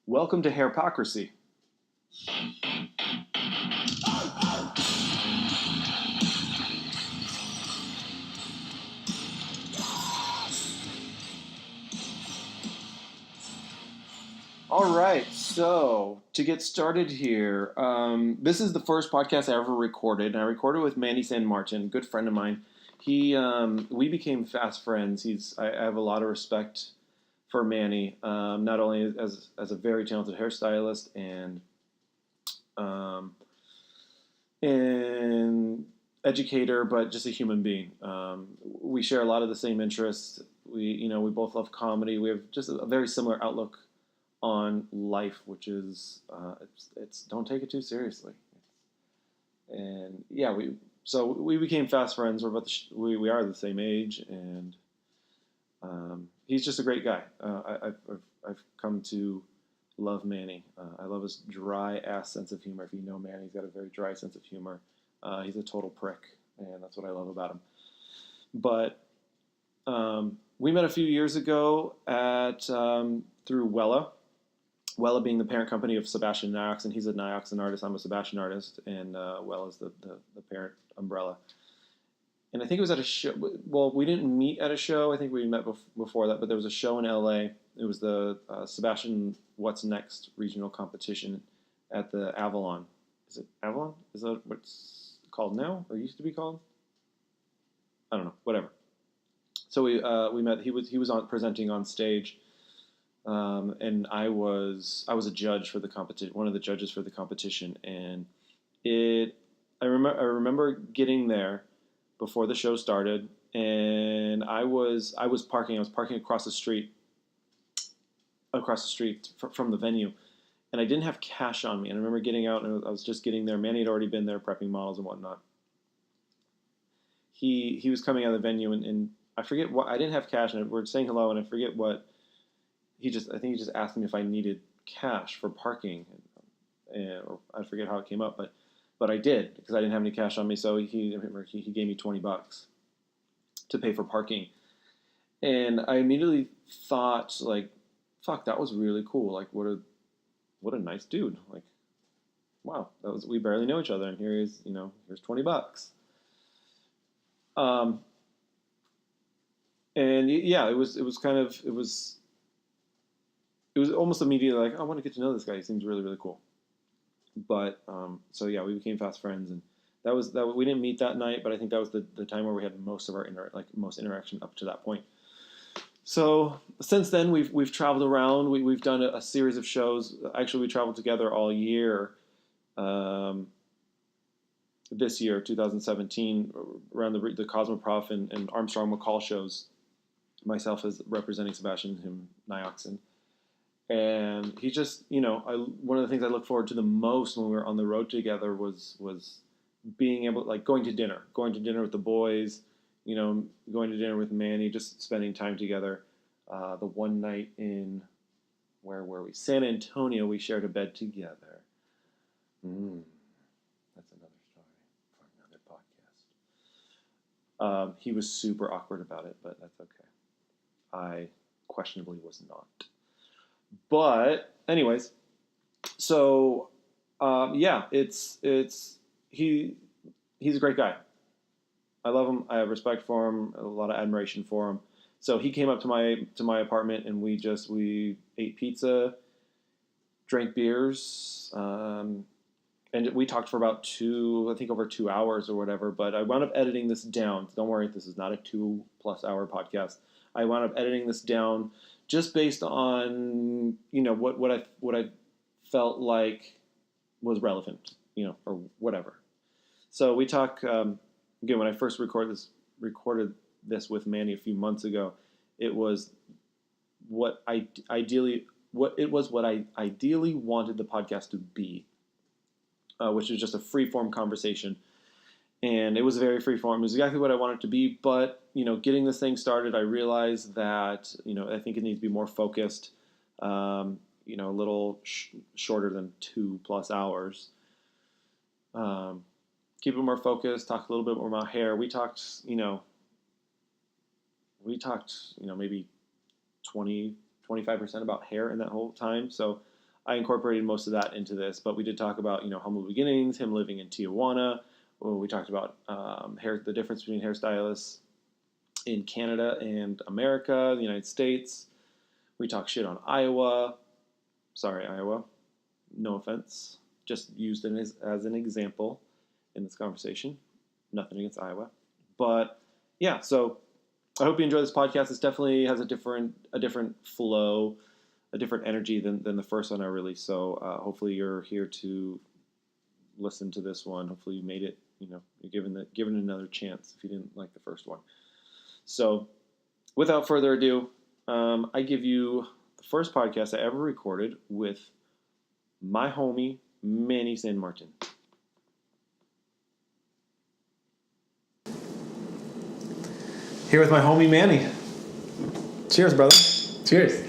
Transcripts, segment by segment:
Welcome to Hair-pocrisy. All right, so to get started here, this is the first podcast I ever recorded, and I recorded with Manny San Martin, a good friend of mine. We became fast friends. I have a lot of respect for Manny, not only as a very talented hairstylist and educator, but just a human being. We share a lot of the same interests. We both love comedy. We have just a very similar outlook on life, which is it's don't take it too seriously. And yeah, we became fast friends. We are the same age, and he's just a great guy. I've come to love Manny. I love his dry ass sense of humor. If you know Manny, he's got a very dry sense of humor. He's a total prick, and that's what I love about him. But we met a few years ago through Wella. Wella being the parent company of Sebastian Nioxin. He's a Nioxin artist. I'm a Sebastian artist, and Wella is the parent umbrella. And I think it was at a show. Well, we didn't meet at a show. I think we met before that, but there was a show in LA. It was the Sebastian What's Next regional competition at the Avalon. Is it Avalon? Is that what it's called now, or used to be called? I don't know. Whatever. So we met. He was presenting on stage. And I was a judge for the competition, one of the judges for the competition, and I remember getting there before the show started, and I was parking across the street from the venue, and I didn't have cash on me, and I remember getting out, and I was just getting there. Manny had already been there prepping models and whatnot. He was coming out of the venue, and I forget what, I didn't have cash, and we're saying hello, and I forget what. I think he just asked me if I needed cash for parking, or I forget how it came up, but I did, because I didn't have any cash on me. So he gave me $20 to pay for parking, and I immediately thought, like, fuck, that was really cool. Like, what a nice dude. Like, wow, we barely know each other, and here's $20. And yeah, it was almost immediately like, I want to get to know this guy. He seems really, really cool. But so yeah, we became fast friends, and that was we didn't meet that night, but I think that was the time where we had most of our most interaction up to that point. So since then, we've traveled around. We've done a series of shows. Actually, we traveled together all year. This year, 2017, around the Cosmoprof and Armstrong McCall shows. Myself as representing Sebastian, him Nioxin. And he just, one of the things I look forward to the most when we were on the road together was being able, like, going to dinner with the boys, going to dinner with Manny, just spending time together. The one night in, where were we? San Antonio, we shared a bed together. That's another story for another podcast. He was super awkward about it, but that's okay. I questionably was not. But anyways, so yeah, he's a great guy. I love him. I have respect for him. A lot of admiration for him. So he came up to my apartment, and we ate pizza, drank beers, and we talked for about over 2 hours or whatever. But I wound up editing this down. Don't worry, this is not a 2+ hour podcast. I wound up editing this down just based on what I felt like was relevant, or whatever. So we talk again. When I first recorded this with Manny a few months ago, it was what I ideally wanted the podcast to be, which is just a free form conversation. And it was very free form. It was exactly what I wanted it to be. But, getting this thing started, I realized that, I think it needs to be more focused, a little shorter than 2+ hours. Keep it more focused, talk a little bit more about hair. We talked, maybe 20, 25% about hair in that whole time. So I incorporated most of that into this, but we did talk about, humble beginnings, him living in Tijuana. We talked about the difference between hairstylists in Canada and America, the United States. We talked shit on Iowa. Sorry, Iowa. No offense. Just used it as an example in this conversation. Nothing against Iowa. But yeah, so I hope you enjoy this podcast. It definitely has a different flow, a different energy than the first one I released. So hopefully you're here to listen to this one. Hopefully you made it. You're given another chance if you didn't like the first one. So without further ado, I give you the first podcast I ever recorded with my homie Manny San Martin. Here with my homie Manny. Cheers, brother. Cheers.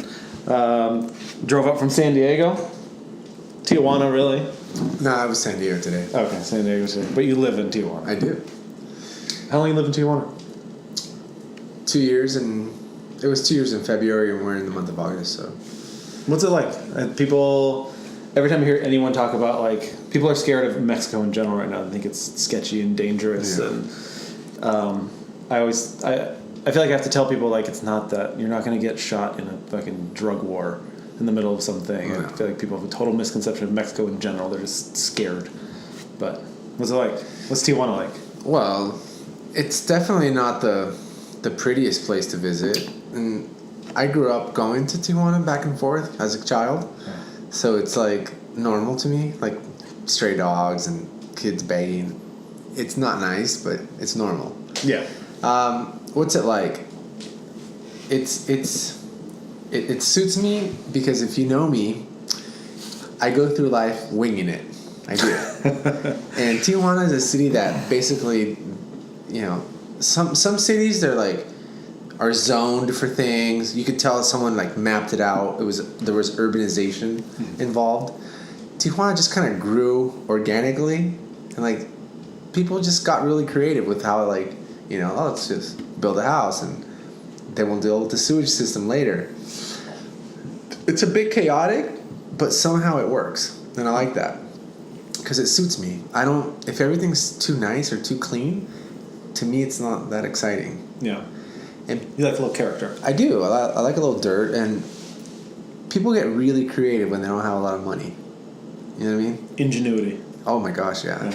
Drove up from San Diego. Tijuana, really? No, I was San Diego today. Okay, San Diego today. But you live in Tijuana. I do. How long you live in Tijuana? 2 years, and it was 2 years in February, and we're in the month of August, so. What's it like? People, every time you hear anyone talk about, people are scared of Mexico in general right now. They think it's sketchy and dangerous. Yeah. And I feel like I have to tell people, it's not that. You're not going to get shot in a fucking drug war in the middle of something. Yeah. I feel like people have a total misconception of Mexico in general. They're just scared. But what's it like? What's Tijuana like? Well, it's definitely not the prettiest place to visit. And I grew up going to Tijuana back and forth as a child. Yeah. So it's normal to me, stray dogs and kids begging. It's not nice, but it's normal. Yeah. What's it like? It suits me because if you know me, I go through life winging it. I do. And Tijuana is a city that basically, some cities they're are zoned for things. You could tell someone mapped it out. There was urbanization involved. Tijuana just kind of grew organically, and people just got really creative with how let's just build a house and then we'll deal with the sewage system later. It's a bit chaotic, but somehow it works, and I like that because it suits me. If everything's too nice or too clean, to me it's not that exciting. Yeah. And you like a little character. I do. I like a little dirt, and people get really creative when they don't have a lot of money. You know what I mean? Ingenuity. Oh my gosh, yeah.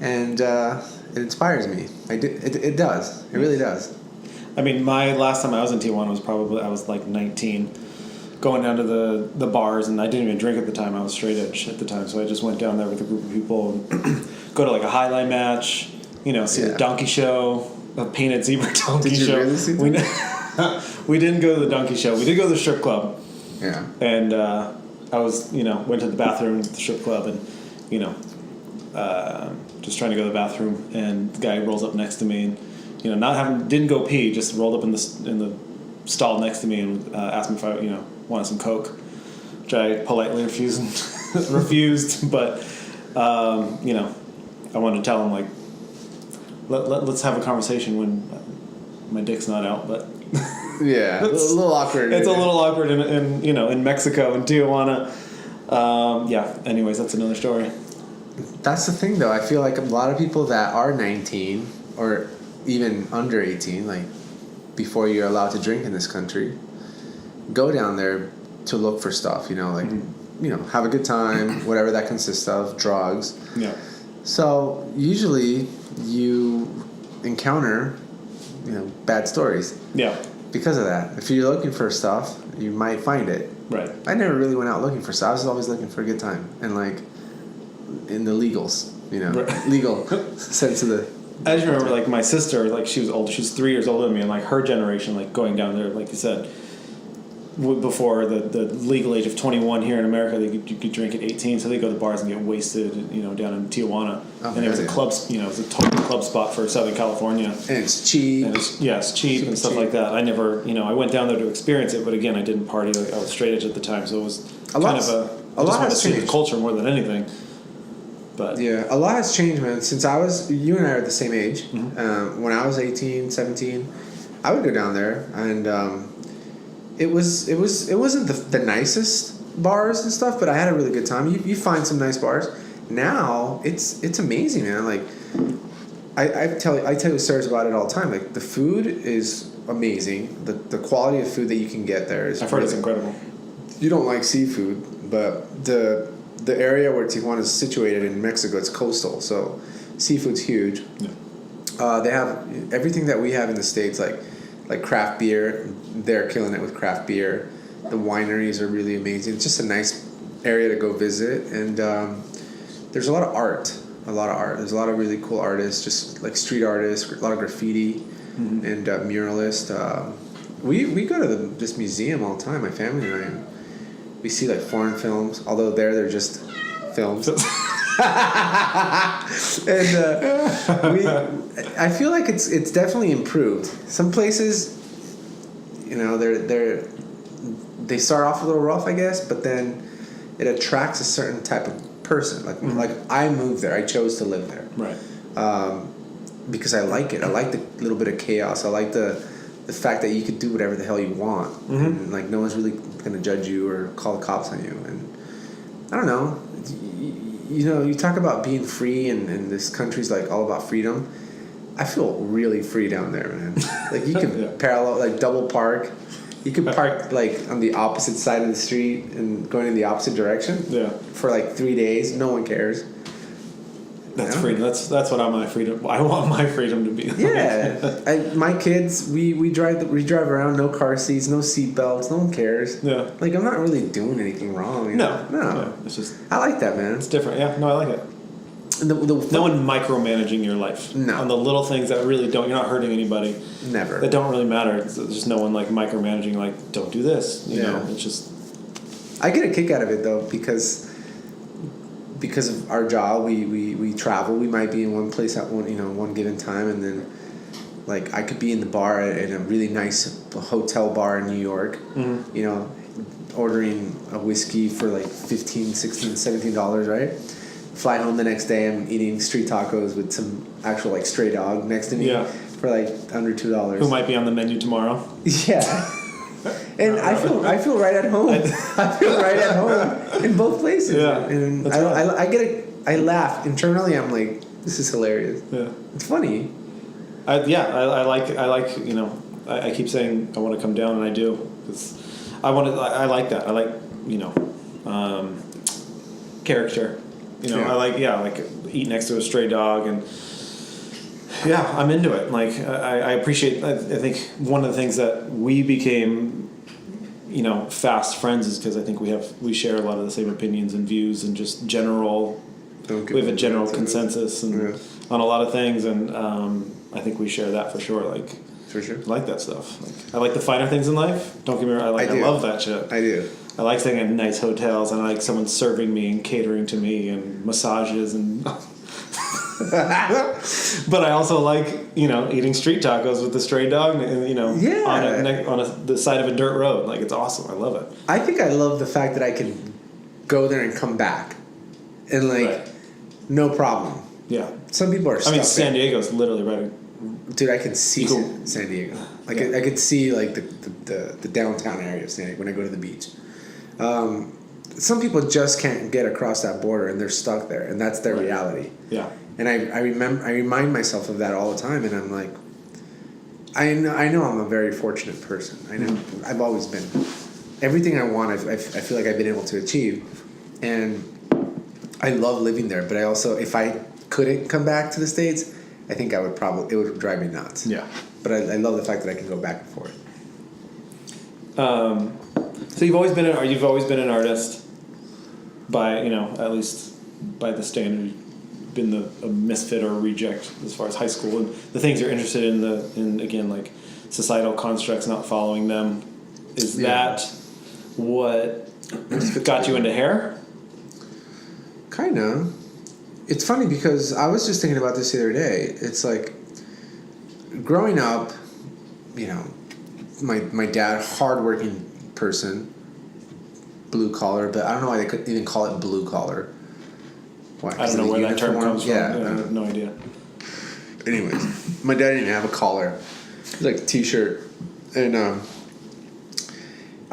And it inspires me. It does. It really does. I mean, my last time I was in Tijuana I was 19, going down to the bars, and I didn't even drink at the time. I was straight edge at the time, so I just went down there with a group of people and go to a highlight match, see the donkey show, a painted zebra donkey Did you show. really see that? We didn't go to the donkey show. We did go to the strip club. Yeah. And I was, went to the bathroom at the strip club and, just trying to go to the bathroom, and the guy rolls up next to me and, didn't go pee, just rolled up in the stall next to me and asked me if I, wanted some Coke, which I politely refused, but, I wanted to tell him, let's have a conversation when my dick's not out, but... Yeah, it's a little awkward. It's a little awkward in Mexico, in Tijuana. Anyways, that's another story. That's the thing, though. I feel like a lot of people that are 19 or even under 18, before you're allowed to drink in this country, go down there to look for stuff, have a good time, whatever that consists of, drugs. Yeah. So usually you encounter, bad stories. Yeah. Because of that. If you're looking for stuff, you might find it. Right. I never really went out looking for stuff. I was always looking for a good time. And in the legals, right. Legal sense of the... I just remember, my sister, she was old. She was 3 years older than me, and, her generation, going down there, like you said, before the legal age of 21 here in America, you could drink at 18, so they go to bars and get wasted, down in Tijuana. Oh, and it was a club, it was a total club spot for Southern California. And it's cheap. And it's cheap and stuff like that. I never, I went down there to experience it, but again, I didn't party. I was straight edge at the time, so it was I just wanted to see the culture more than anything. But yeah, a lot has changed, man. Since you and I are the same age. Mm-hmm. When I was 18, 17, I would go down there, and it wasn't the nicest, bars and stuff, but I had a really good time. You find some nice bars. Now it's amazing, man. Like I tell you stories about it all the time. Like the food is amazing. The quality of food that you can get there is. I've heard it's incredible. You don't like seafood, but the area where Tijuana is situated in Mexico, it's coastal, so seafood's huge. Yeah. They have everything that we have in the States, like craft beer. They're killing it with craft beer. The wineries are really amazing. It's just a nice area to go visit, and there's a lot of art. There's a lot of really cool artists, just like street artists, a lot of graffiti, and muralists. We go to this museum all the time, my family and I. We see like foreign films, although they're just films. And I feel like it's definitely improved. Some places, you know, they start off a little rough, I guess, but then it attracts a certain type of person. Like I moved there, I chose to live there, right? Because I like it. I like the little bit of chaos. I like the fact that you could do whatever the hell you want, and like no one's really gonna judge you or call the cops on you. And I don't know. You know, you talk about being free, and this country's like all about freedom. I feel really free down there, man. Like you can parallel, like double park. You could park like on the opposite side of the street and going in the opposite direction. Yeah. For like 3 days, no one cares. That's freedom. That's what my freedom. I want my freedom to be. Yeah, my kids, we drive around, no car seats, no seat belts, no one cares. Yeah, like I'm not really doing anything wrong. No. It's just I like that, man. It's different. Yeah, no, I like it. No one micromanaging your life. No, on the little things that really don't. You're not hurting anybody. Never. That don't really matter. There's just no one like micromanaging. Like, don't do this. You know, it's just. I get a kick out of it though because of our job, we travel. We might be in one place at one given time, and then like I could be in the bar in a really nice hotel bar in New York, you know, ordering a whiskey for like $15, $16, $17, right? Fly home the next day, I'm eating street tacos with some actual like stray dog next to me for like under $2. Who might be on the menu tomorrow? Yeah. And I feel right at home. I feel right at home in both places. Yeah, and I laugh internally. I'm like, this is hilarious. Yeah, it's funny. I like you know. I keep saying I want to come down, and I do because I like that. I like character. You know, I like eat next to a stray dog and. Yeah, I'm into it. Like, I appreciate. I think one of the things that we became, fast friends is because I think we share a lot of the same opinions and views and just general. We have a general consensus on a lot of things, and I think we share that for sure. Like, for sure, I like that stuff. Like, I like the finer things in life. Don't get me wrong. I love that shit. I do. I like staying in nice hotels, and I like someone serving me and catering to me and massages and. But I also like eating street tacos with the stray dog and on the side of a dirt road. Like, it's awesome. I love it. I think I love the fact that I can go there and come back and no problem. Yeah. Some people are stuck San Diego's literally right. Dude, I can see San Diego. Like I could see like the downtown area of San Diego when I go to the beach. Some people just can't get across that border and they're stuck there, and that's their reality. Yeah. And I remind myself of that all the time, and I'm like, I know I'm a very fortunate person. I know I've always been. Everything I want, I feel like I've been able to achieve, and I love living there. But I also, if I couldn't come back to the States, I think it would drive me nuts. Yeah. But I love the fact that I can go back and forth. So you've always been an artist, by at least by the standard. Been a misfit or a reject as far as high school, and the things you're interested in again, like societal constructs, not following them. Is that what got you into hair? Kinda. It's funny because I was just thinking about this the other day. It's like growing up, my dad, hardworking person, blue collar, but I don't know why they could even call it blue collar. Why? I don't know where that term comes from. Yeah, I have no idea. Anyways, my dad didn't have a collar. It was like a t-shirt. And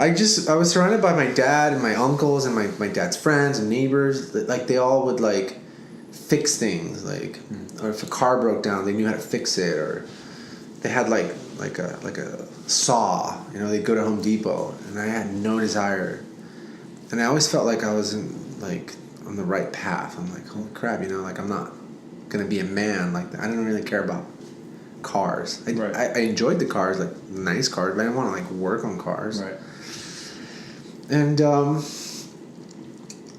I was surrounded by my dad and my uncles and my dad's friends and neighbors. Like they all would like fix things, like or if a car broke down, they knew how to fix it, or they had like a saw. You know, they'd go to Home Depot, and I had no desire, and I always felt like I wasn't like on the right path. I'm like, holy crap, you know, like I'm not gonna be a man like that. I don't really care about cars. I enjoyed the cars, like nice cars, but I didn't want to like work on cars. Right. And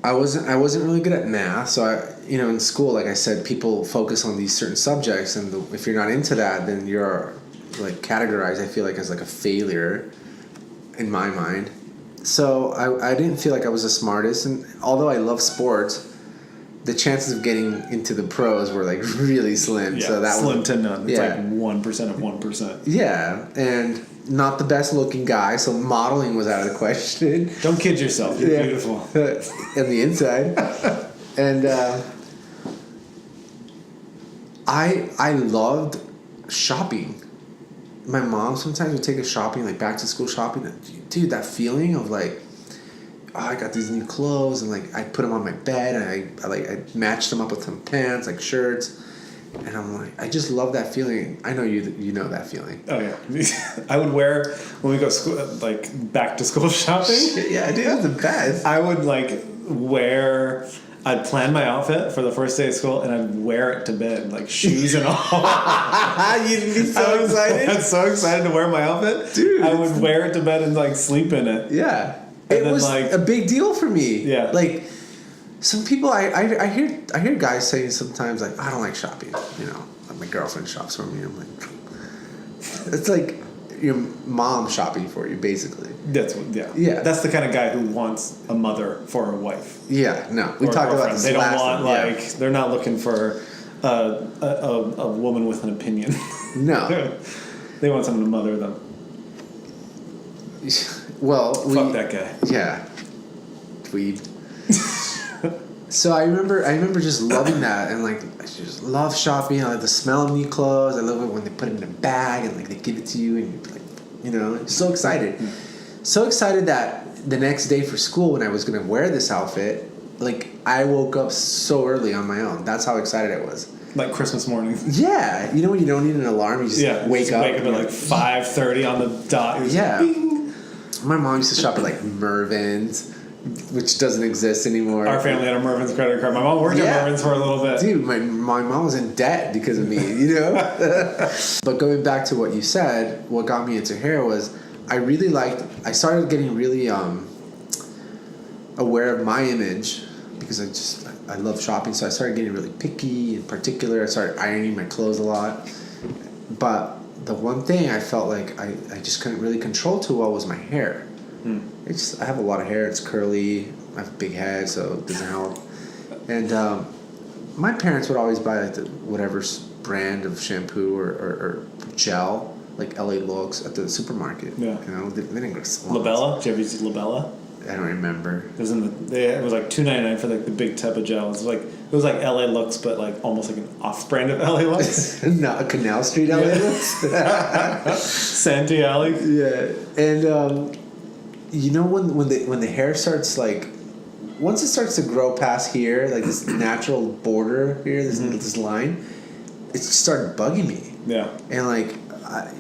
I wasn't really good at math, so in school, like I said, people focus on these certain subjects, and if you're not into that, then you're like categorized, I feel like, as like a failure in my mind. So I didn't feel like I was the smartest, and although I love sports, the chances of getting into the pros were like really slim. Yeah, so that slim to none. It's like 1% of 1%. Yeah, and not the best looking guy, so modeling was out of the question. Don't kid yourself. You're beautiful. On the inside. And I loved shopping. My mom sometimes would take us shopping, like back to school shopping. Dude, that feeling of like, oh, I got these new clothes, and like I put them on my bed, and I matched them up with some pants, like shirts. And I'm like, I just love that feeling. I know you know that feeling. Oh yeah, I would wear when we go school, like back to school shopping. Yeah, dude, it's the best. I would like wear. I'd plan my outfit for the first day of school, and I'd wear it to bed, like shoes and all. You'd be so excited. I'm so excited to wear my outfit, dude. I would wear it to bed and like sleep in it. Yeah, and it was like a big deal for me. Yeah, like. Some people I hear guys saying sometimes like, I don't like shopping, you know, like my girlfriend shops for me. I'm like, it's like your mom shopping for you, basically. That's the kind of guy who wants a mother for her wife. Yeah, no, we talked about this. They don't want they're not looking for a woman with an opinion. No, they want someone to mother them. Well, fuck that guy. Yeah, dweeb. So I remember just loving that, and like I just love shopping. I like the smell of new clothes. I love it when they put it in a bag and like they give it to you, and you're like, you know, so excited, so excited that the next day for school when I was gonna wear this outfit, like I woke up so early on my own. That's how excited I was. Like Christmas morning. Yeah, you know when you don't need an alarm, you just wake up at like 5:30 on the dot. Yeah. Bing. My mom used to shop at like Mervyn's, which doesn't exist anymore. Our family had a Mervyn's credit card. My mom worked at Mervyn's for a little bit. Dude, my mom was in debt because of me, you know? But going back to what you said, what got me into hair was I started getting really aware of my image because I love shopping, so I started getting really picky. In particular, I started ironing my clothes a lot. But the one thing I felt like I just couldn't really control too well was my hair. I have a lot of hair. It's curly. I have a big head, so it doesn't help. And my parents would always buy like whatever brand of shampoo or gel, like LA Looks, at the supermarket. Yeah. You know, they didn't go to salons. Labella? Did you ever use Labella? I don't remember. It was it was like $2.99 for like the big tub of gel. It was like LA Looks, but like almost like an off-brand of LA Looks. No, a Canal Street LA Looks. Santee Alley. Yeah, and you know when the hair starts like, once it starts to grow past here, like this natural border here, this line, it started bugging me. Yeah. And like,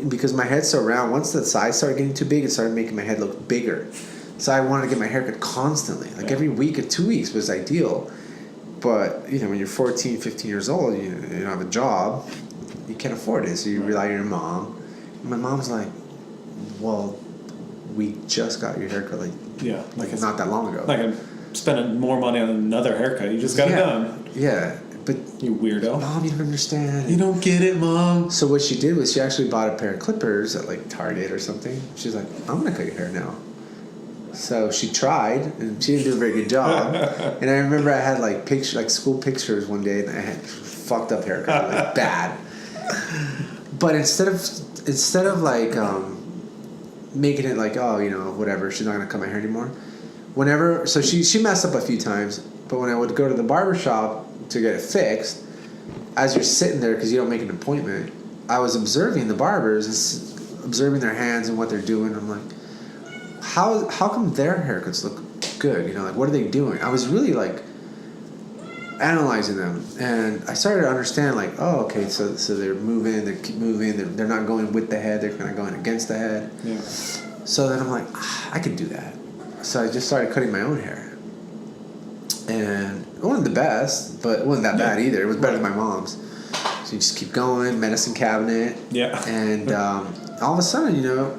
because my head's so round, once the size started getting too big, it started making my head look bigger. So I wanted to get my haircut constantly, like every week or 2 weeks was ideal. But you know, when you're 14, 15 years old, you don't have a job, you can't afford it, so you rely on your mom. And my mom's like, well, we just got your haircut like not that long ago. Like I'm spending more money on another haircut. You just got it done. Yeah, but you weirdo. Mom, you don't understand. You don't get it, Mom. So what she did was she actually bought a pair of clippers at like Target or something. She's like, I'm gonna cut your hair now. So she tried, and she didn't do a very good job. And I remember I had like school pictures one day, and I had fucked up haircut, like bad. But instead of like making it like, oh, you know, whatever, she's not gonna cut my hair anymore. So she messed up a few times, but when I would go to the barber shop to get it fixed, as you're sitting there because you don't make an appointment, I was observing the barbers, observing their hands and what they're doing. I'm like, how come their haircuts look good? You know, like what are they doing? I was really like analyzing them, and I started to understand like, oh, okay, so they're moving, they keep moving, they're not going with the head, they're kind of going against the head. Yeah. So then I'm like, I could do that. So I just started cutting my own hair, and it wasn't the best, but it wasn't that bad either. It was better than my mom's. So you just keep going, medicine cabinet. Yeah. And all of a sudden, you know,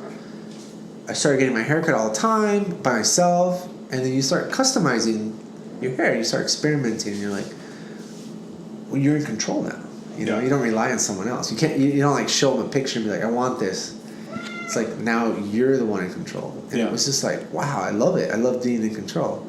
I started getting my hair cut all the time by myself, and then you start customizing your hair. You start experimenting, and you're like, well, you're in control now. You know, you don't rely on someone else. You can't. You don't like show them a picture and be like, I want this. It's like now you're the one in control. And it was just like, wow, I love it. I love being in control.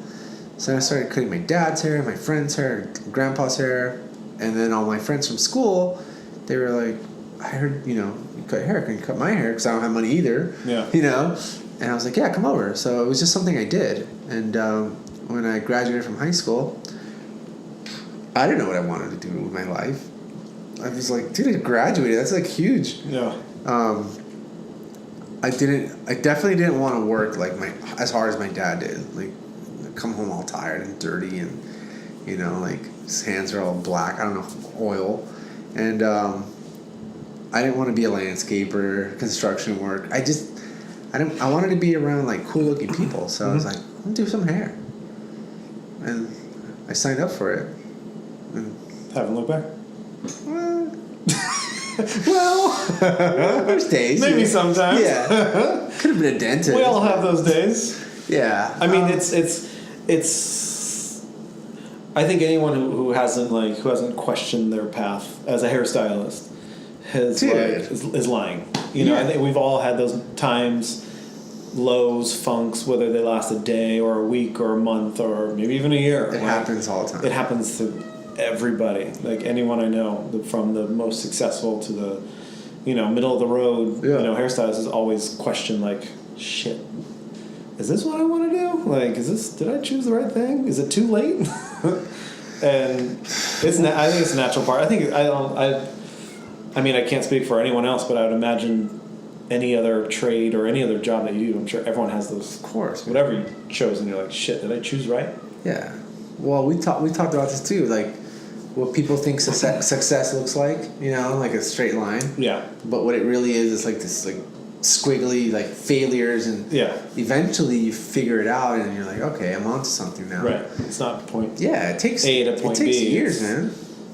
So then I started cutting my dad's hair, my friend's hair, grandpa's hair, and then all my friends from school, they were like, I heard, you know, you cut hair. Can you cut my hair? Because I don't have money either. Yeah. You know? And I was like, yeah, come over. So it was just something I did. And when I graduated from high school, I didn't know what I wanted to do with my life. I was like, dude, I graduated. That's like huge. Yeah. I definitely didn't want to work like as hard as my dad did. Like, come home all tired and dirty, and you know, like his hands are all black. I don't know, oil, and I didn't want to be a landscaper, construction work. I wanted to be around like cool looking people. So I was like, I'm gonna do some hair, and I signed up for it. And haven't looked back. Well, there's days. Maybe sometimes. Yeah. Could have been a dentist. We all have those days. Yeah. I mean, it's. I think anyone who hasn't questioned their path as a hairstylist is lying. You know, I think we've all had those times, lows, funks, whether they last a day or a week or a month or maybe even a year. It happens all the time. It happens to everybody, like anyone I know, from the most successful to the, you know, middle of the road, you know, hairstylists is always questioned like, shit, is this what I want to do? Like, did I choose the right thing? Is it too late? And I think it's a natural part. I mean, I can't speak for anyone else, but I would imagine any other trade or any other job that you do, I'm sure everyone has those. Of course. Whatever you chose, and you're like, shit, did I choose right? Yeah. Well, we talked about this too, like what people think success looks like, you know, like a straight line. Yeah. But what it really is like this like squiggly like failures, and eventually you figure it out and you're like, okay, I'm onto something now. Right. It's not point. Yeah, it takes A to point B. It takes years, man.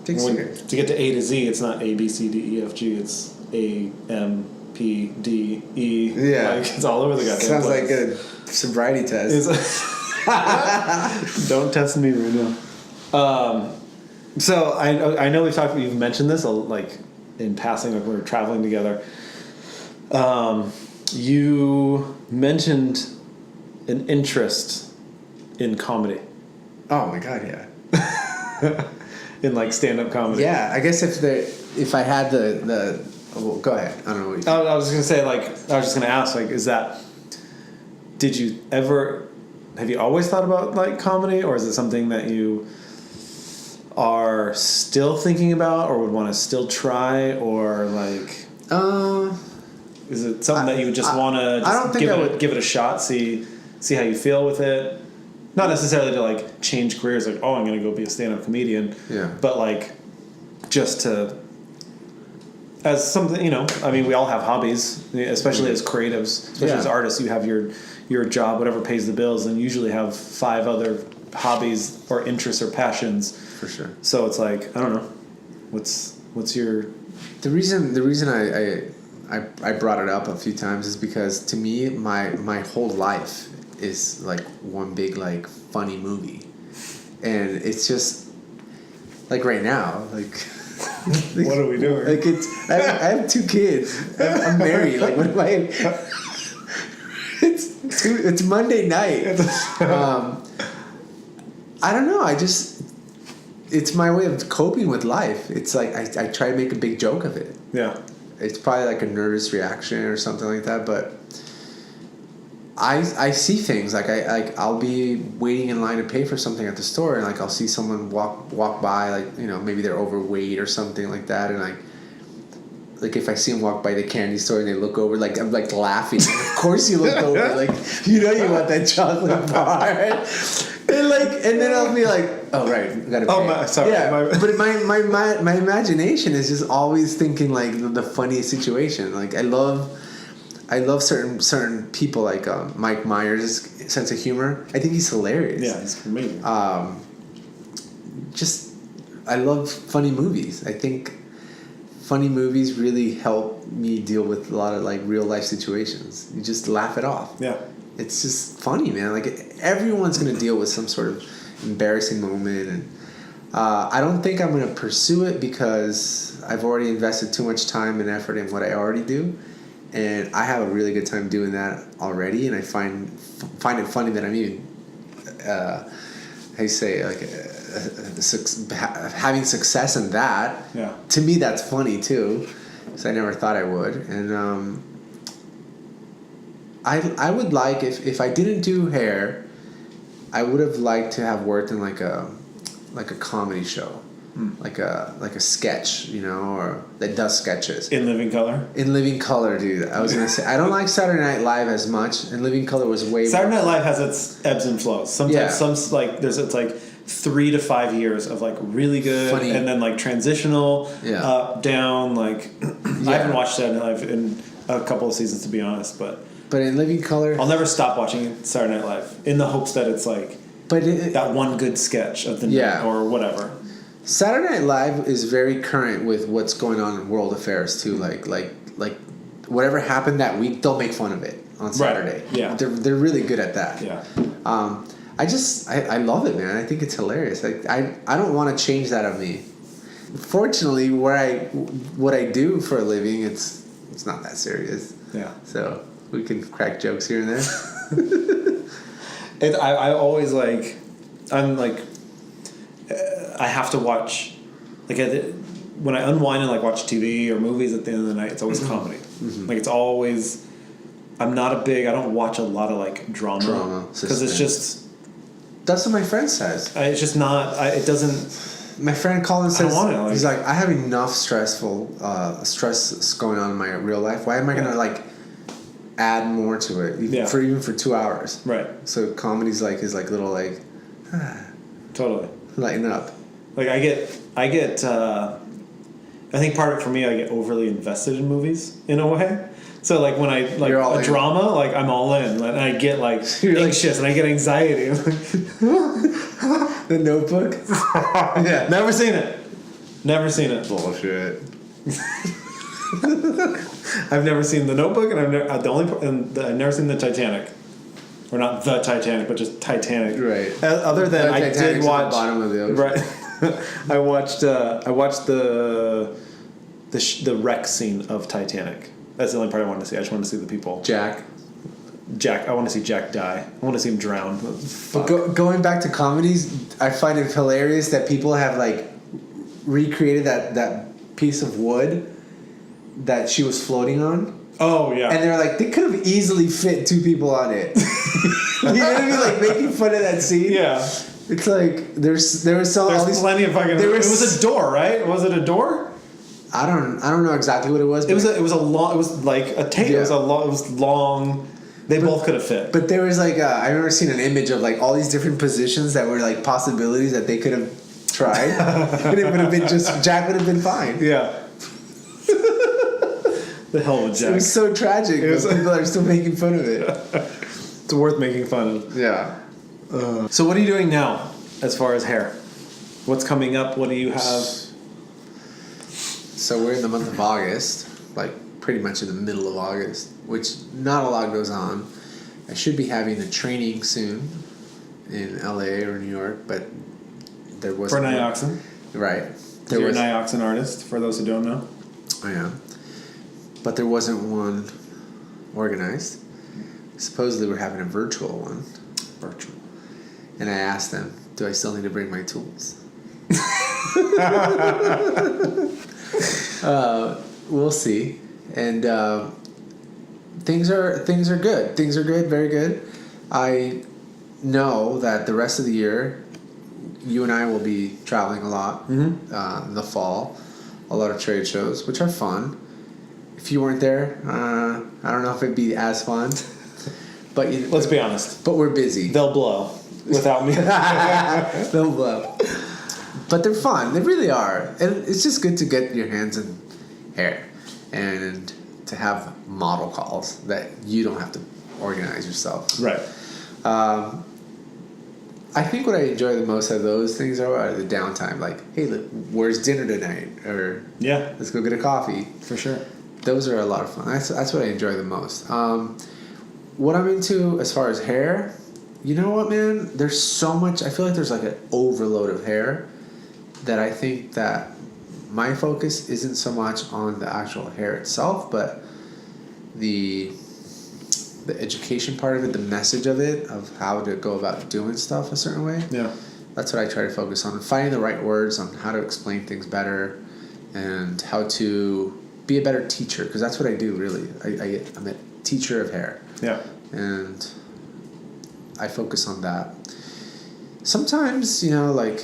It takes years. To get to A to Z, it's not A, B, C, D, E, F, G. It's A, M, P, D, E. Yeah. Like, it's all over the goddamn Sounds place. like a sobriety test. Don't test me right now. So I know you've mentioned this like in passing, like we were traveling together. You mentioned an interest in comedy. Oh my god, yeah. In like stand-up comedy. Yeah, I guess if I had the well, go ahead. I don't know what you think. I was just gonna ask, like, have you always thought about like comedy, or is it something that you are still thinking about or would want to still try, or like is it something that you would just want to give it a shot, see how you feel with it? Not necessarily to like change careers, like, oh, I'm going to go be a stand-up comedian. Yeah. But like just to, as something, you know, I mean, we all have hobbies, especially as creatives, especially as artists. You have your job, whatever pays the bills, and usually have 5 other hobbies or interests or passions. For sure. So it's like, I don't know, what's your... The reason I brought it up a few times is because to me my whole life is like one big like funny movie, and it's just like right now like what are we doing? Like I have 2 kids. I'm married. Like what am I? It's Monday night. I don't know. It's my way of coping with life. It's like I try to make a big joke of it. Yeah. It's probably like a nervous reaction or something like that, but I see things like I'll be waiting in line to pay for something at the store, and like I'll see someone walk by, like, you know, maybe they're overweight or something like that, and like like if I see them walk by the candy store and they look over, like I'm like laughing. Of course you look over, like you know you want that chocolate bar. And then I'll be like, oh right, gotta pay. Sorry. Yeah, but my imagination is just always thinking like the funniest situation. Like I love certain people like Mike Myers' sense of humor. I think he's hilarious. Yeah, he's amazing. I love funny movies. I think funny movies really help me deal with a lot of like real life situations. You just laugh it off. Yeah. It's just funny, man. Like everyone's gonna deal with some sort of embarrassing moment, and I don't think I'm gonna pursue it because I've already invested too much time and effort in what I already do, and I have a really good time doing that already. And I find it funny that I'm even, how you say, like having success in that. Yeah. To me, that's funny too, because I never thought I would, and I would like if I didn't do hair, I would have liked to have worked in like a comedy show, like a sketch, you know, or that does sketches. In Living Color. In Living Color, dude. I was gonna say I don't like Saturday Night Live as much, and Living Color was way. Saturday Night Live has its ebbs and flows. Sometimes it's like 3 to 5 years of like really good, funny, and then like transitional, up, down. Like I haven't watched Saturday Night Live in a couple of seasons, to be honest, but in Living Color, I'll never stop watching Saturday Night Live in the hopes that it's like that one good sketch of the night or whatever. Saturday Night Live is very current with what's going on in world affairs too. Like whatever happened that week, they'll make fun of it on Saturday. Right. Yeah, they're really good at that. Yeah. I love it, man. I think it's hilarious. I don't want to change that of me. Fortunately, what I do for a living, it's not that serious. Yeah. So we can crack jokes here and there. I always like. I'm like. I have to watch, like when I unwind and like watch TV or movies at the end of the night, it's always comedy. Mm-hmm. Like it's always. I don't watch a lot of like drama because it's just. That's what my friend says. It's just not. It doesn't. My friend Colin says, like, he's like, I have enough stress going on in my real life. Why am I gonna like add more to it even for 2 hours? Right. So comedy's like his like little like totally lighten up. Like I get I think part of it for me, I get overly invested in movies in a way. So like when I like a drama, like I'm all in, and I get like anxious and I get anxiety. The Notebook. Yeah, never seen it. Bullshit. I've never seen The Notebook, and I've never seen the Titanic, or not the Titanic, but just Titanic. Right. Other than I did watch at the bottom of the ocean. Right. I watched the wreck scene of Titanic. That's the only part I wanted to see. I just wanted to see the people. Jack. I want to see Jack die. I want to see him drown. But going back to comedies, I find it hilarious that people have like recreated that piece of wood that she was floating on. Oh yeah. And they're like, they could have easily fit 2 people on it. You know what I mean? Like making fun of that scene. Yeah. It's like there's plenty of fucking. It was a door, right? Was it a door? I don't know exactly what it was. It was like a tape. Yeah. It was long. They both could have fit. But there was like I remember seeing an image of like all these different positions that were like possibilities that they could have tried, and it would have been Jack would have been fine. Yeah. The hell with Jack. It was so tragic. But people are still making fun of it. It's worth making fun of. Yeah. So what are you doing now, as far as hair? What's coming up? What do you have? So we're in the month of August, like pretty much in the middle of August, which not a lot goes on. I should be having a training soon in LA or New York, but there wasn't. For Nioxin? Right. You're a Nioxin artist, for those who don't know. I am. But there wasn't one organized. Supposedly we're having a virtual one. Virtual. And I asked them, do I still need to bring my tools? We'll see. And things are good. Things are good, very good. I know that the rest of the year, you and I will be traveling a lot in the fall. A lot of trade shows, which are fun. if you weren't there, I don't know if it'd be as fun. But let's be honest. But we're busy. They'll blow without me. They'll blow. But they're fun. They really are. And it's just good to get your hands in hair and to have model calls that you don't have to organize yourself. Right. I think what I enjoy the most of those things are the downtime. Like, hey, look, where's dinner tonight? Or yeah, let's go get a coffee. For sure. Those are a lot of fun. That's what I enjoy the most. What I'm into as far as hair, you know what, man? There's so much. I feel like there's like an overload of hair that I think that my focus isn't so much on the actual hair itself, but the education part of it, the message of it, of how to go about doing stuff a certain way. Yeah. That's what I try to focus on. Finding the right words on how to explain things better and how to be a better teacher, because that's what I do, really. I'm a teacher of hair. Yeah. And I focus on that. Sometimes, like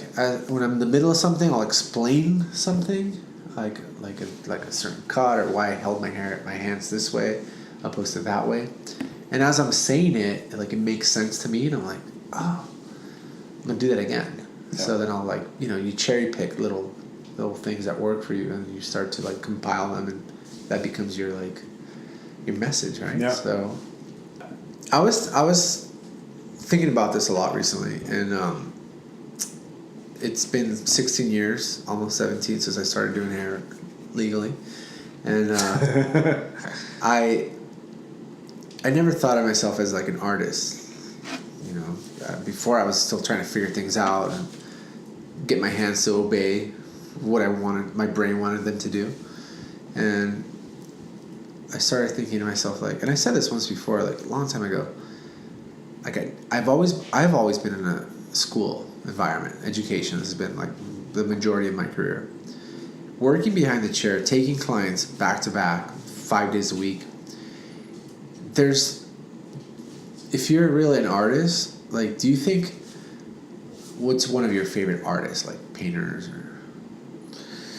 when I'm in the middle of something, I'll explain something, like a certain cut or why I held my hands this way opposed to that way. And as I'm saying it, it makes sense to me, and I'm like, oh, I'm gonna do that again. Yeah. So then I'll you cherry pick little things that work for you, and you start to compile them, and that becomes your message, right? Yeah. So I was thinking about this a lot recently, and it's been 16 years, almost 17, since I started doing hair legally, and I never thought of myself as an artist. Before I was still trying to figure things out and get my hands to obey what my brain wanted them to do. And I started thinking to myself, and I said this once before, a long time ago, I've always been in a school environment. Education has been the majority of my career. Working behind the chair, taking clients back to back, 5 days a week. If you're really an artist, do you think, what's one of your favorite artists, painters or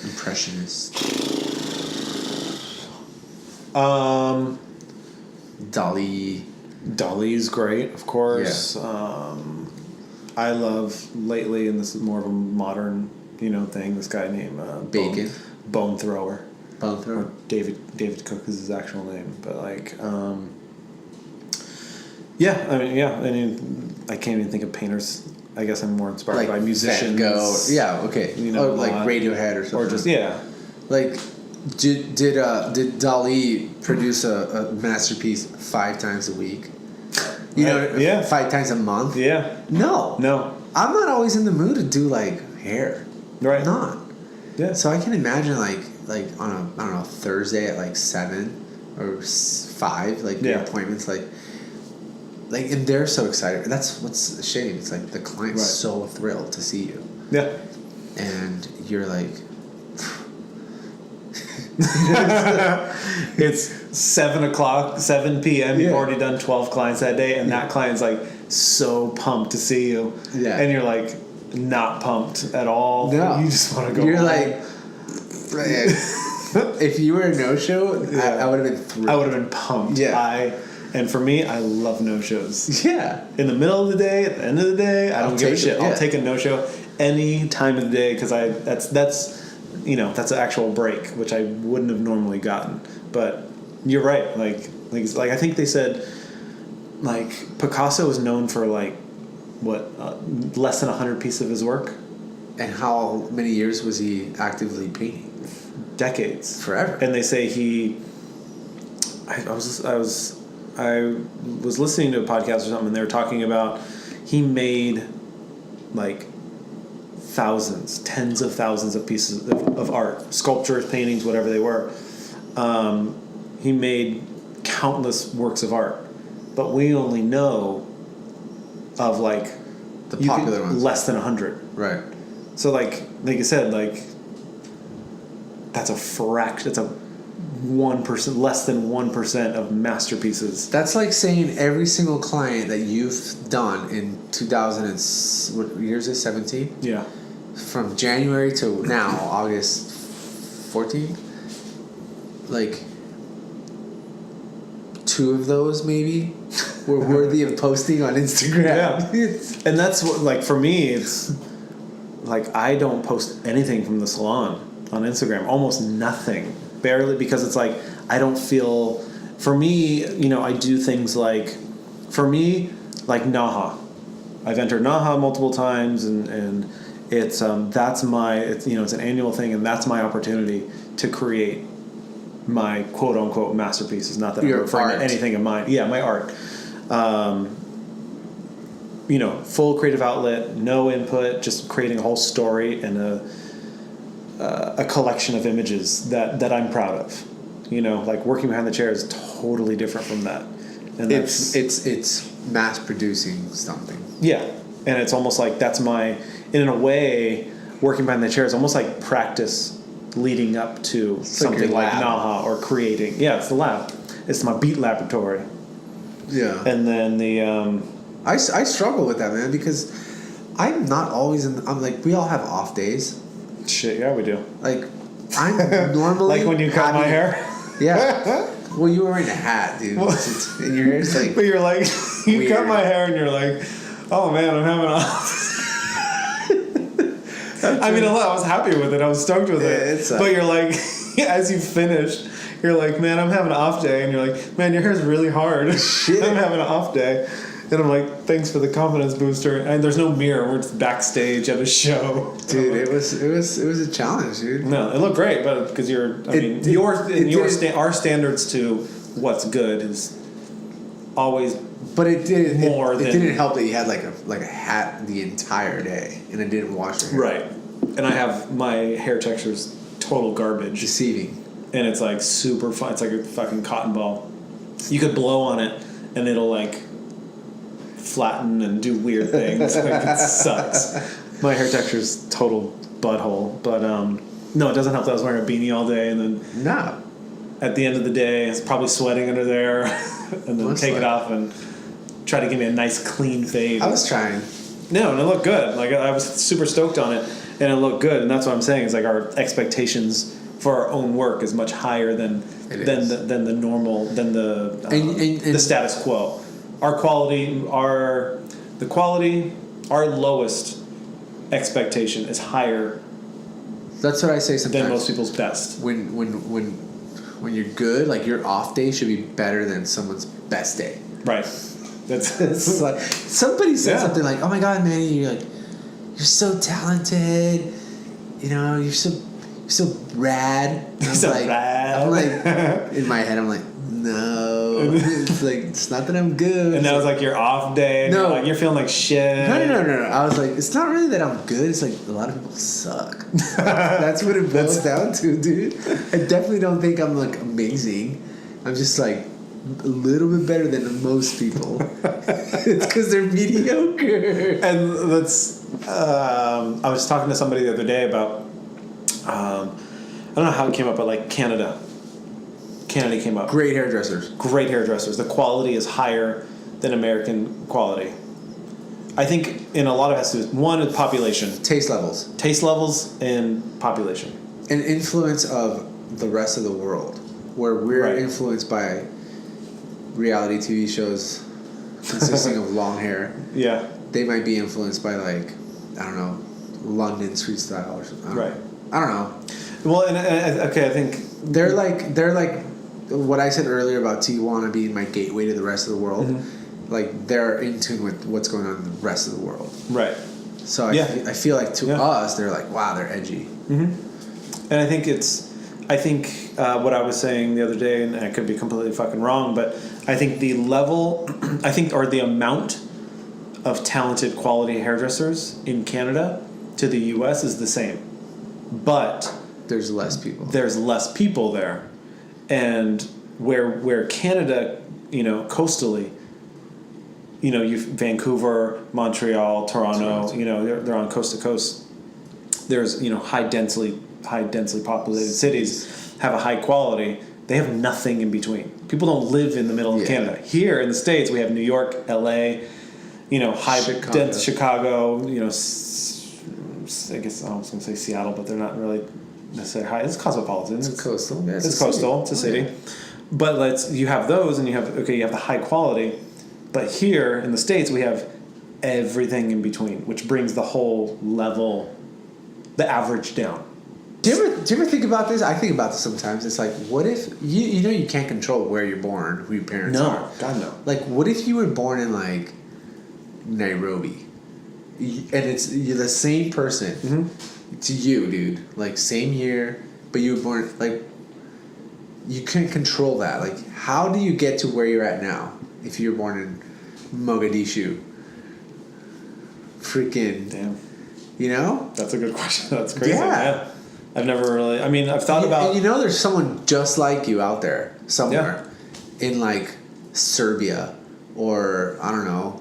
impressionists? Dali. Dali's great, of course. Yeah. I love lately, and this is more of a modern, thing. This guy named Bacon. Bone Thrower. Bone Thrower. Or David Cook is his actual name, but yeah. I mean, I can't even think of painters. I guess I'm more inspired by musicians. Van Gogh. Yeah. Okay. Radiohead or something. Or just Did Dali produce a masterpiece 5 times a week? Yeah. 5 times a month? Yeah. No. I'm not always in the mood to do hair. Right. I'm not. Yeah. So I can imagine on a Thursday at 7 or 5, the appointments and they're so excited. That's what's a shame. It's the client's so thrilled to see you. Yeah. And you're it's 7 p.m. You've already done 12 clients that day, and that client's so pumped to see you. Yeah. And you're not pumped at all. No. You just want to go. You're if you were a no-show, I would have been thrilled. I would have been pumped. Yeah. And for me, I love no-shows. Yeah. In the middle of the day, at the end of the day, I don't give a shit. Yeah. I'll take a no-show any time of the day, because that's an actual break, which I wouldn't have normally gotten. But you're right. I think they said, Picasso is known for less than 100 pieces of his work. And how many years was he actively painting? Decades. Forever. And they say I was listening to a podcast or something, and they were talking about he made thousands, tens of thousands of pieces of art, sculptures, paintings, whatever they were. He made countless works of art, but we only know of the popular ones, less than 100. Right. So like you said, that's a fraction. That's a 1%, less than 1% of masterpieces. That's like saying every single client that you've done in 2000 and what year is it? 17. Yeah. From January to now, August 14. 2 of those maybe were worthy of posting on Instagram. Yeah. And that's what, like, for me, it's like I don't post anything from the salon on Instagram. Almost nothing. Barely, because it's like I don't feel. For me, I do things like, for me, like Naha. I've entered Naha multiple times, and it's that's my it's an annual thing, and that's my opportunity to create my quote unquote masterpieces. Not that I'm referring to anything of mine. Yeah, my art. Full creative outlet, no input, just creating a whole story and a collection of images that I'm proud of. Like working behind the chair is totally different from that. And it's mass producing something. Yeah, and it's almost like that's in a way, working behind the chair is almost like practice leading up to something like Naha or creating. Yeah, it's the lab. It's my beat laboratory. Yeah. And then I struggle with that, man, because I'm not always I'm like, we all have off days. Shit, yeah, we do. Like, I'm normally like when you cut my hair. Yeah. Well, you were wearing a hat, dude. And your hair's like. But you're like, you weird. cut my hair and you're like, oh man, I'm having I mean, I was happy with it. I was stoked with it. But you're like, as you finished, you're like, man, I'm having an off day. And you're like, man, your hair's really hard. Shit. I'm having an off day. And I'm like, thanks for the confidence booster. And there's no mirror. We're just backstage at a show. Dude, it was a challenge, dude. No, it looked great, but because our standards to what's good is always. But it didn't help that you had like a hat the entire day and it didn't wash your hair. Right, and I have my hair texture's total garbage. Deceiving. And it's like super fun. It's like a fucking cotton ball. You could blow on it and it'll like flatten and do weird things. Like, it sucks. My hair texture's total butthole. But no, it doesn't help that I was wearing a beanie all day, and then no. At the end of the day, it's probably sweating under there, and then take it off and try to give me a nice clean fade. I was trying. No, and it looked good. Like, I was super stoked on it, and it looked good. And that's what I'm saying is like our expectations for our own work is much higher than the normal the status quo. Our lowest expectation is higher. That's what I say sometimes. Than most people's best. When you're good, like your off day should be better than someone's best day. Right. It's like somebody said something like, "Oh my God, Manny, you're so talented. You're so rad." I'm like, in my head, I'm like, no. It's like, it's not that I'm good. And that was like your off day. No. You're feeling like shit. No. I was like, it's not really that I'm good. It's like a lot of people suck. That's what it boils down to, dude. I definitely don't think I'm like amazing. I'm just like a little bit better than most people. It's because they're mediocre. And that's, I was talking to somebody the other day about, I don't know how it came up, but like Canada came up. Great hairdressers. The quality is higher than American quality. I think in a lot of it, one is population. Taste levels and population. An influence of the rest of the world, where we're influenced by reality TV shows consisting of long hair. Yeah. They might be influenced by like, I don't know, London street style or something. I don't know. Well, and I think they're like what I said earlier about Tijuana being my gateway to the rest of the world. Mm-hmm. Like, they're in tune with what's going on in the rest of the world. Right. So I feel like to us, they're like, wow, they're edgy. Mm-hmm. And I think what I was saying the other day, and I could be completely fucking wrong, but I think the level, or the amount of talented quality hairdressers in Canada to the U.S. is the same. But there's less people. There's less people there. And where Canada, coastally, Vancouver, Montreal, Toronto, they're on coast to coast. There's, high densely populated cities have a high quality. They have nothing in between. People don't live in the middle of Canada. Here in the States, we have New York, LA, high dense Chicago, I guess I was going to say Seattle, but they're not really necessarily high. It's cosmopolitan. It's coastal. Yeah, it's coastal. It's a city. But you have those, and you have the high quality, but here in the States we have everything in between, which brings the whole level, the average down. Do you ever think about this? I think about this sometimes. It's like, what if you can't control where you're born, who your parents are. No, God no. Like, what if you were born in like Nairobi, and you're the same person to you, dude. Like same year, but you were born like you couldn't control that. Like, how do you get to where you're at now if you're born in Mogadishu? Freaking damn. You know? That's a good question. That's crazy. Yeah. I've never really. I mean, I've thought about. And there's someone just like you out there somewhere, in like Serbia or I don't know,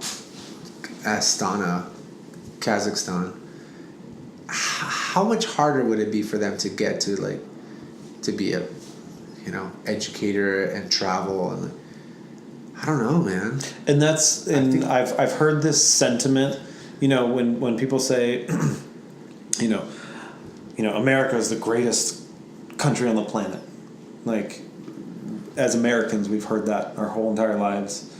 Astana, Kazakhstan. How much harder would it be for them to get to like to be a, educator and travel and I don't know, man. And I've heard this sentiment, when people say, America is the greatest country on the planet. Like, as Americans, we've heard that our whole entire lives.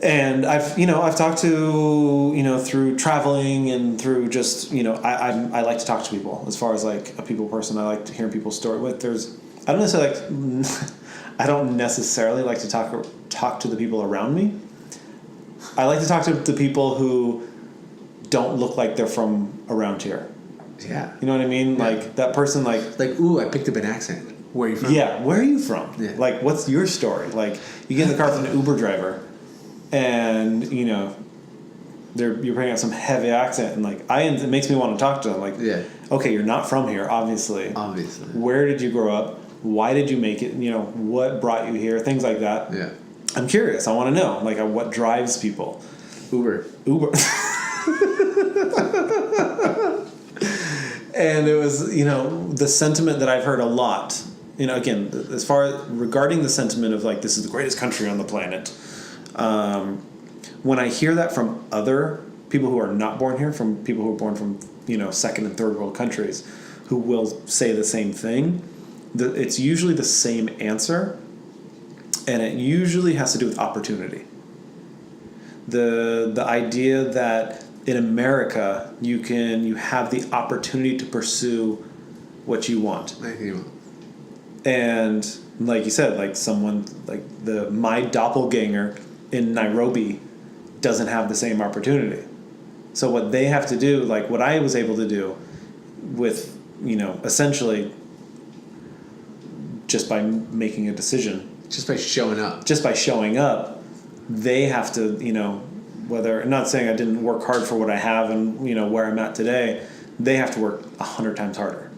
And I've talked to, through traveling and through just, I like to talk to people as far as like a people person. I like hearing people's story. I don't necessarily like to talk to the people around me. I like to talk to the people who don't look like they're from around here. Yeah. You know what I mean? Yeah. Like that person like, ooh, I picked up an accent. Where are you from? Yeah, where are you from? Yeah. Like, what's your story? Like, you get in the car with an Uber driver and, you're putting out some heavy accent and like, it makes me want to talk to them. Like, yeah. Okay, you're not from here, obviously. Obviously. Where did you grow up? Why did you make it? What brought you here? Things like that. Yeah. I'm curious. I want to know, like, what drives people. Uber. And it was, the sentiment that I've heard a lot, again, as far as regarding the sentiment of like, this is the greatest country on the planet. When I hear that from other people who are not born here, from people who are born from, second and third world countries, who will say the same thing, it's usually the same answer, and it usually has to do with opportunity. The idea that in America you have the opportunity to pursue what you want. And like you said, like someone like my doppelganger in Nairobi doesn't have the same opportunity. So what they have to do, like what I was able to do with, essentially just by making a decision. Just by showing up. They have to, I'm not saying I didn't work hard for what I have and, where I'm at today, they have to work 100 times harder.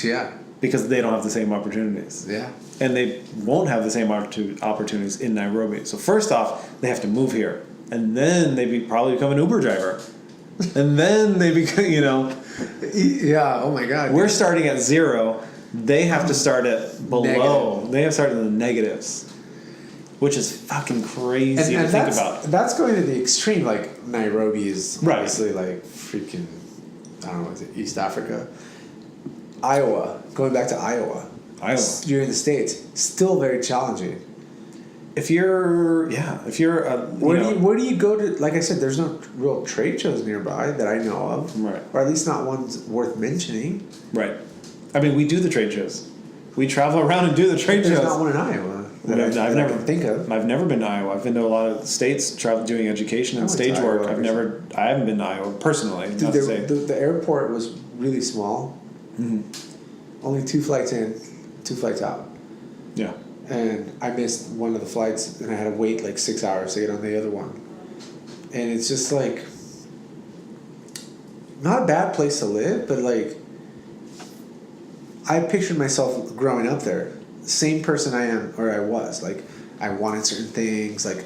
Yeah. Because they don't have the same opportunities. Yeah. And they won't have the same opportunities in Nairobi. So first off, they have to move here. And then they probably become an Uber driver. And then they become, Yeah, oh my God. We're starting at zero. They have to start at below. Negative. They have to start in the negatives. Which is fucking crazy to think about. That's going to the extreme. Like, Nairobi is obviously like freaking, I don't know, is it East Africa? Iowa. Going back to Iowa. You're in the States. Still very challenging. Where do you go to? Like I said, there's no real trade shows nearby that I know of. Right. Or at least not ones worth mentioning. Right. I mean, we do the trade shows. We travel around and do the trade shows. There's not one in Iowa. I've never think of. I've never been to Iowa. I've been to a lot of states doing education and stage work. I haven't been to Iowa personally. Dude, the airport was really small. Mm-hmm. Only 2 flights in, 2 flights out. Yeah. And I missed one of the flights, and I had to wait like 6 hours to get on the other one. And it's just like not a bad place to live, but like I pictured myself growing up there. Same person I am, or I was. Like, I wanted certain things. Like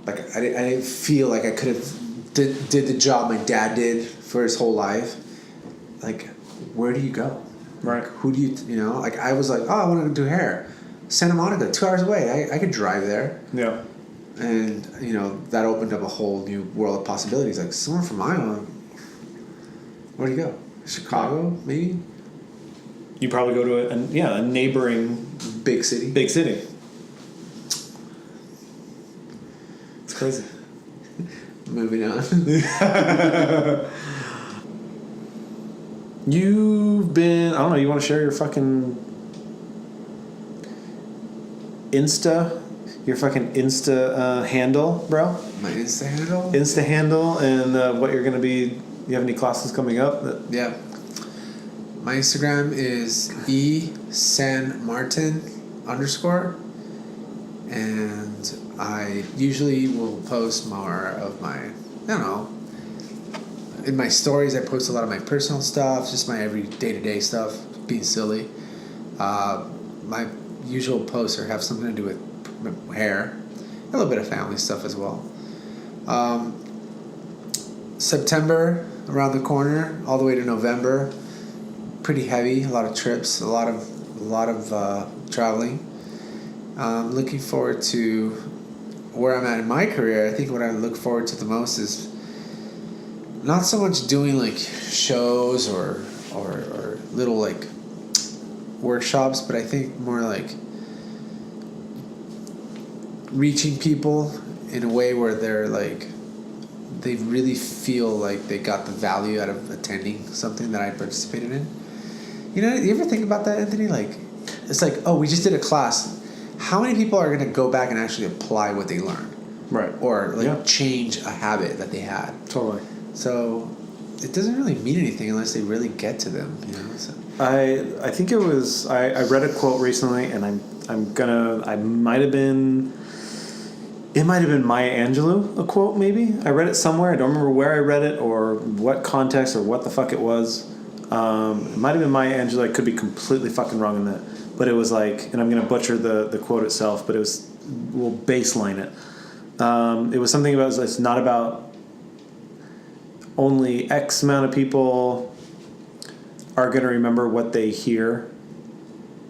I didn't feel like I could have did the job my dad did for his whole life. Like, where do you go? Right. Like, who do you like? I was like, oh, I want to do hair. Santa Monica, 2 hours away. I could drive there. Yeah. And that opened up a whole new world of possibilities. Like, someone from Iowa. Where do you go? Chicago, maybe. You probably go to a neighboring Big city. Big city. It's crazy. Moving on. You've been, I don't know, you want to share your fucking Insta handle, bro? My Insta handle? Insta handle and what you're going to be, you have any classes coming up? Yeah. My Instagram is esanmartin_. And I usually will post more of my, I don't know, in my stories I post a lot of my personal stuff, just my every day-to-day stuff, being silly. My usual posts have something to do with hair, a little bit of family stuff as well. September around the corner, all the way to November, pretty heavy. A lot of trips, a lot of traveling. Looking forward to where I'm at in my career. I think what I look forward to the most is not so much doing like shows or little like workshops, but I think more like reaching people in a way where they're like, they really feel like they got the value out of attending something that I participated in. You know, you ever think about that, Anthony? Like, it's like, oh, we just did a class. How many people are going to go back and actually apply what they learned? Right. Or like change a habit that they had. Totally. So it doesn't really mean anything unless they really get to them, you know. So. I think it was I read a quote recently, and it might have been Maya Angelou, a quote maybe. I read it somewhere. I don't remember where I read it or what context or what the fuck it was. It might have been Maya Angelou. I could be completely fucking wrong in that, but it was like, and I'm gonna butcher the quote itself, but we'll baseline it. It was something about, it's not about only X amount of people are going to remember what they hear,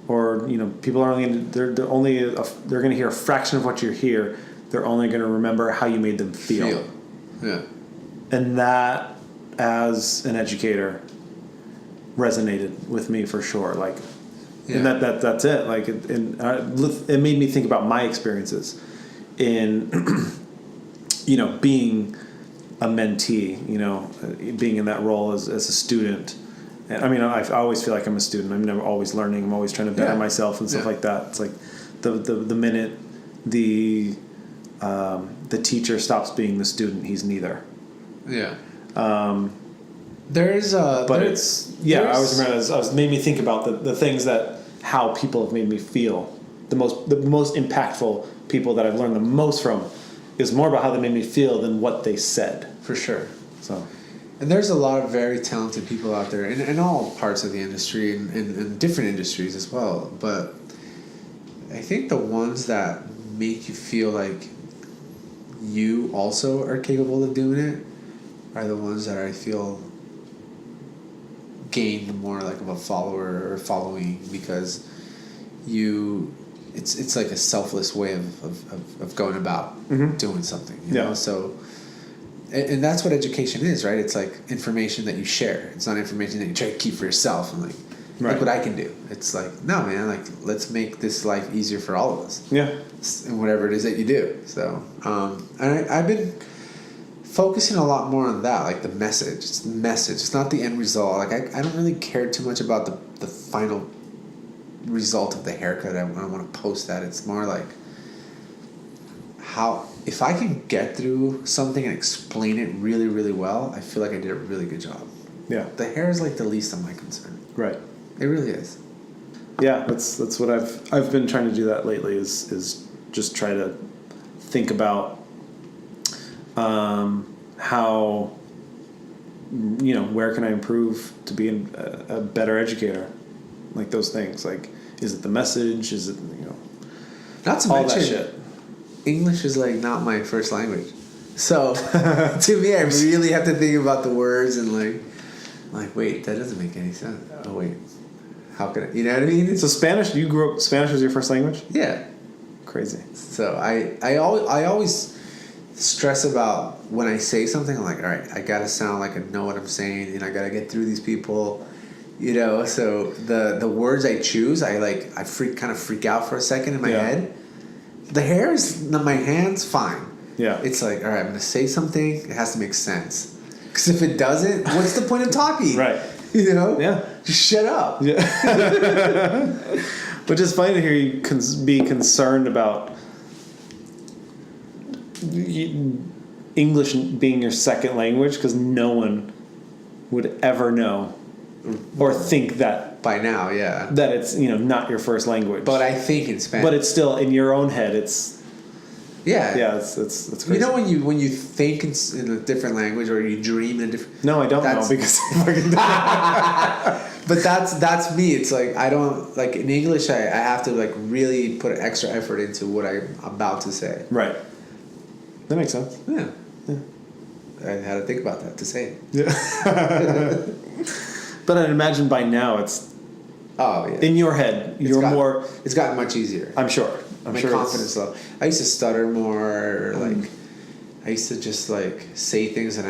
or people are only they're going to hear a fraction of what you hear. They're only going to remember how you made them feel. Yeah. And that, as an educator, resonated with me for sure. Like, and that's it. Like, it made me think about my experiences in being a mentee, being in that role as a student. And I mean, I always feel like I'm a student. I'm never always learning. I'm always trying to better myself and stuff like that. It's like the minute the teacher stops being the student, he's neither. Yeah. I was made me think about the things that how people have made me feel. The most impactful people that I've learned the most from is more about how they made me feel than what they said. For sure. So. And there's a lot of very talented people out there in all parts of the industry and in different industries as well. But I think the ones that make you feel like you also are capable of doing it are the ones that I feel gain more like of a follower or following, because it's like a selfless way of going about doing something. You know? So. And that's what education is, right? It's like information that you share. It's not information that you try to keep for yourself and look what I can do. It's like, no, man, like, let's make this life easier for all of us. Yeah. And whatever it is that you do. So, and I've been focusing a lot more on that, like the message. It's the message. It's not the end result. Like, I don't really care too much about the final result of the haircut. I want to post that. It's more like if I can get through something and explain it really, really well, I feel like I did a really good job. Yeah. The hair is like the least of my concern. Right. It really is. Yeah, that's what I've been trying to do that lately is just try to think about how where can I improve to be a better educator, like those things. Like, is it the message? Is it not to all mention, that shit. English is like not my first language, so to me I really have to think about the words and like wait, that doesn't make any sense. Oh wait, how could I? You know what I mean? So Spanish, you grew up Spanish was your first language? Yeah. Crazy. So I always stress about when I say something. I'm like, all right, I gotta sound like I know what I'm saying, and I gotta get through these people, You know, so the words I choose, I kind of freak out for a second in my head. The hair is my hands fine. Yeah. It's like, all right, I'm gonna say something. It has to make sense. Because if it doesn't, what's the point of talking? Right. You know? Yeah. Just shut up. Yeah. But it's funny to hear you be concerned about English being your second language, because no one would ever know or think that By now, yeah. that it's not your first language. But I think in Spanish. But it's still in your own head. It's it's crazy. You know when you think in a different language or you dream in a different. No, I don't know because I fucking But that's me. It's like I don't like in English. I have to like really put extra effort into what I'm about to say. Right. That makes sense. Yeah. I had to think about that to say it. Yeah. But I'd imagine by now it's in your head. It's gotten much easier. I'm sure. My confidence level. I used to stutter more. Or like I used to just like say things, and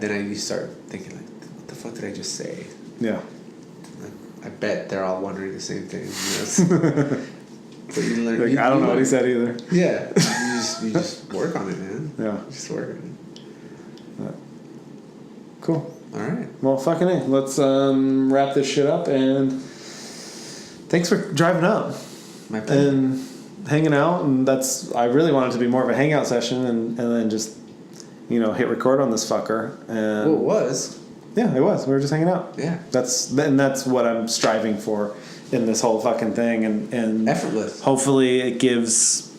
then I used to start thinking like, what the fuck did I just say? Yeah. Like, I bet they're all wondering the same thing. But you learn. Like, I don't know what he said either. Yeah. You just work on it, man. Yeah. Just work on it. Cool. All right. Well, fucking A. Let's wrap this shit up, and thanks for driving up. My pleasure. And hanging out, and I really wanted it to be more of a hangout session, and then just hit record on this fucker. And Well, it was. Yeah, it was. We were just hanging out. Yeah. That's what I'm striving for in this whole fucking thing, and effortless. Hopefully, it gives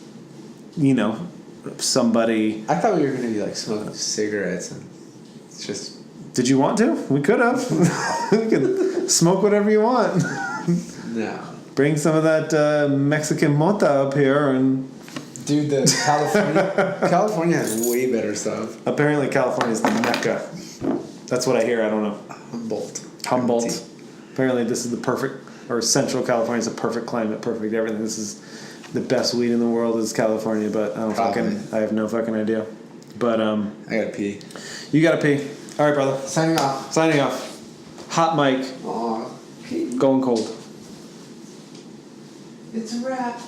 somebody. I thought we were gonna be like smoking cigarettes, and it's just. Did you want to? We could have. We could smoke whatever you want. No. Bring some of that Mexican mota up here and. Dude, the California has way better stuff. Apparently, California is the mecca. That's what I hear. I don't know. Humboldt. Apparently, this is the perfect, or Central California is a perfect climate, perfect everything. This is the best weed in the world is California, but I have no fucking idea. But I gotta pee. You gotta pee. All right, brother. Signing off. Hot mic. Aw. Going cold. It's a wrap.